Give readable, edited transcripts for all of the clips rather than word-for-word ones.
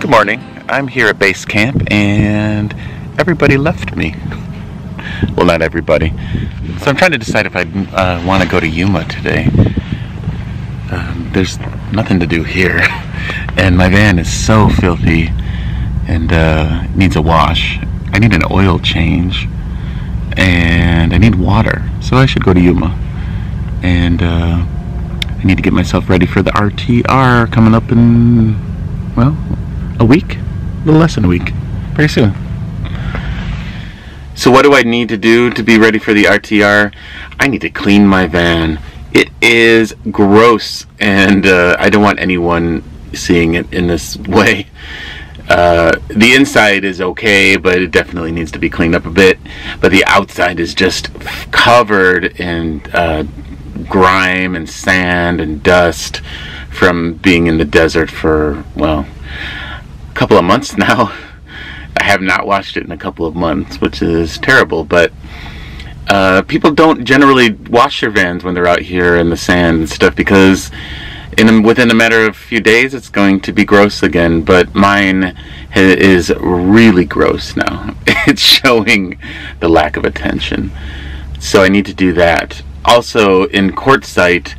Good morning. I'm here at base camp and everybody left me. Well, not everybody. So I'm trying to decide if I want to go to Yuma today. There's nothing to do here. And my van is so filthy and needs a wash. I need an oil change. And I need water. So I should go to Yuma. And I need to get myself ready for the RTR coming up in, well, a week? A little less than a week. Very soon. So what do I need to do to be ready for the RTR? I need to clean my van. It is gross, and I don't want anyone seeing it in this way. The inside is okay, but it definitely needs to be cleaned up a bit. But the outside is just covered in grime and sand and dust from being in the desert for, well, a couple of months now. I have not washed it in a couple of months, which is terrible, but people don't generally wash their vans when they're out here in the sand and stuff because within a matter of a few days it's going to be gross again. But mine is really gross now. It's showing the lack of attention, so I need to do that. Also, in Quartzsite,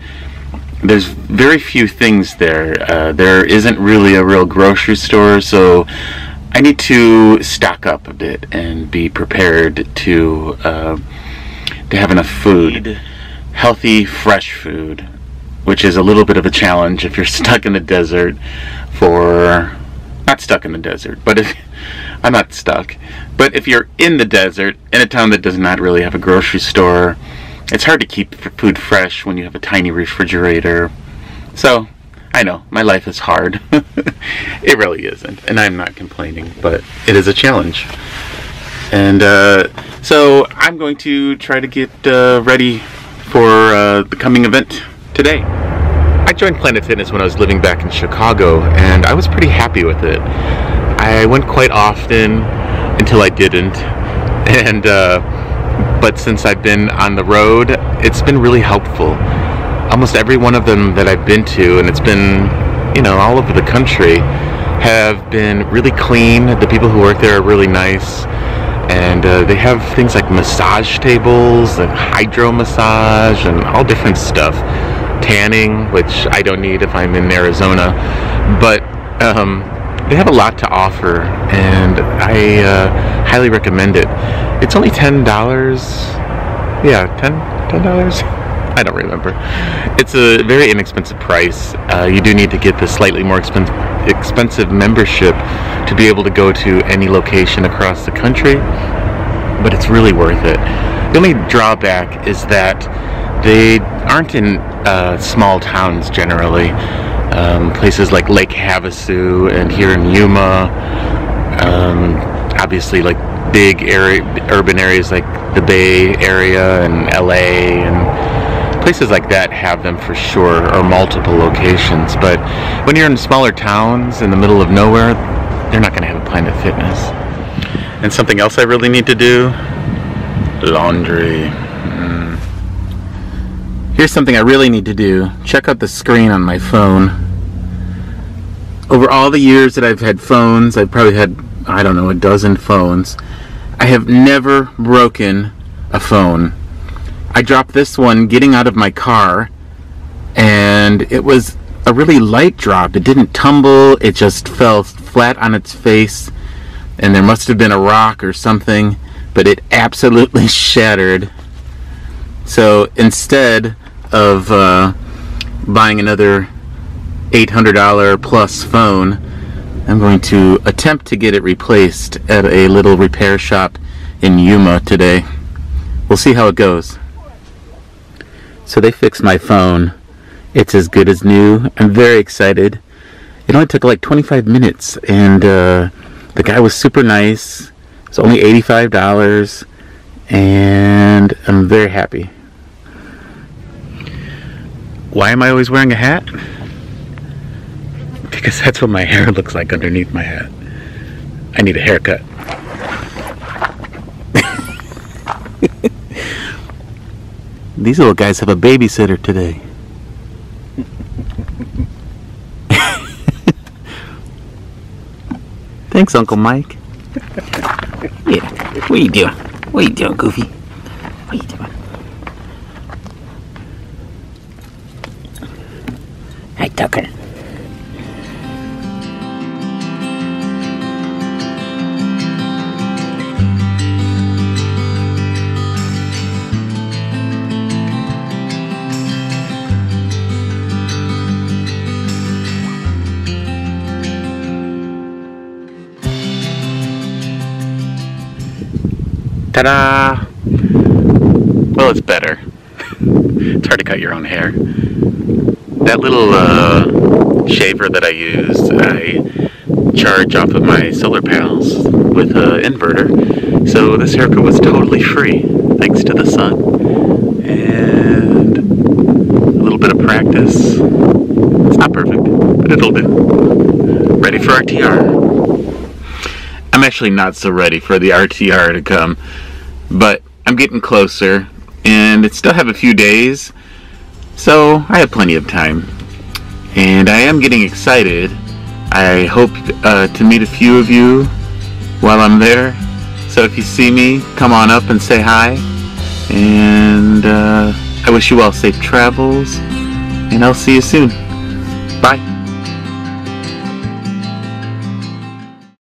there's very few things there. There isn't really a real grocery store, so I need to stock up a bit and be prepared to have enough food, healthy, fresh food, which is a little bit of a challenge if you're stuck in the desert not stuck in the desert, but I'm not stuck. But if you're in the desert, in a town that does not really have a grocery store, it's hard to keep food fresh when you have a tiny refrigerator. So, I know, my life is hard. It really isn't, and I'm not complaining, but it is a challenge. And so I'm going to try to get ready for the coming event today. I joined Planet Fitness when I was living back in Chicago, and I was pretty happy with it. I went quite often until I didn't, and but since I've been on the road, it's been really helpful. Almost every one of them that I've been to, and it's been, you know, all over the country, have been really clean. The people who work there are really nice, and they have things like massage tables and hydro massage and all different stuff. Tanning, which I don't need if I'm in Arizona, but they have a lot to offer, and I highly recommend it. It's only $10. Yeah, $10? I don't remember. It's a very inexpensive price. You do need to get the slightly more expensive membership to be able to go to any location across the country, but it's really worth it. The only drawback is that they aren't in small towns generally. Places like Lake Havasu and here in Yuma, obviously like big urban areas like the Bay Area and LA and places like that have them for sure, or multiple locations. But when you're in smaller towns in the middle of nowhere, they're not going to have a Planet Fitness. And something else I really need to do, laundry. Here's something I really need to do. Check out the screen on my phone. Over all the years that I've had phones, I've probably had, I don't know, a dozen phones. I have never broken a phone. I dropped this one getting out of my car, and it was a really light drop. It didn't tumble, it just fell flat on its face, and there must have been a rock or something, but it absolutely shattered. So instead of buying another $800 plus phone, I'm going to attempt to get it replaced at a little repair shop in Yuma today. We'll see how it goes. So they fixed my phone. It's as good as new. I'm very excited. It only took like 25 minutes, and the guy was super nice. It's only $85, and I'm very happy. Why am I always wearing a hat? Because that's what my hair looks like underneath my hat. I need a haircut. These little guys have a babysitter today. Thanks, Uncle Mike. Yeah. What are you doing? What are you doing, Goofy? What are you doing? Hi, Tucker. Ta-da! Well, it's better. It's hard to cut your own hair. That little shaver that I used, I charge off of my solar panels with an inverter. So this haircut was totally free, thanks to the sun. And a little bit of practice. It's not perfect, but it'll do. Ready for RTR. I'm actually not so ready for the RTR to come, but I'm getting closer, and it still have a few days, so I have plenty of time. And I am getting excited. I hope to meet a few of you while I'm there. So if you see me, come on up and say hi. And I wish you all safe travels, and I'll see you soon. Bye.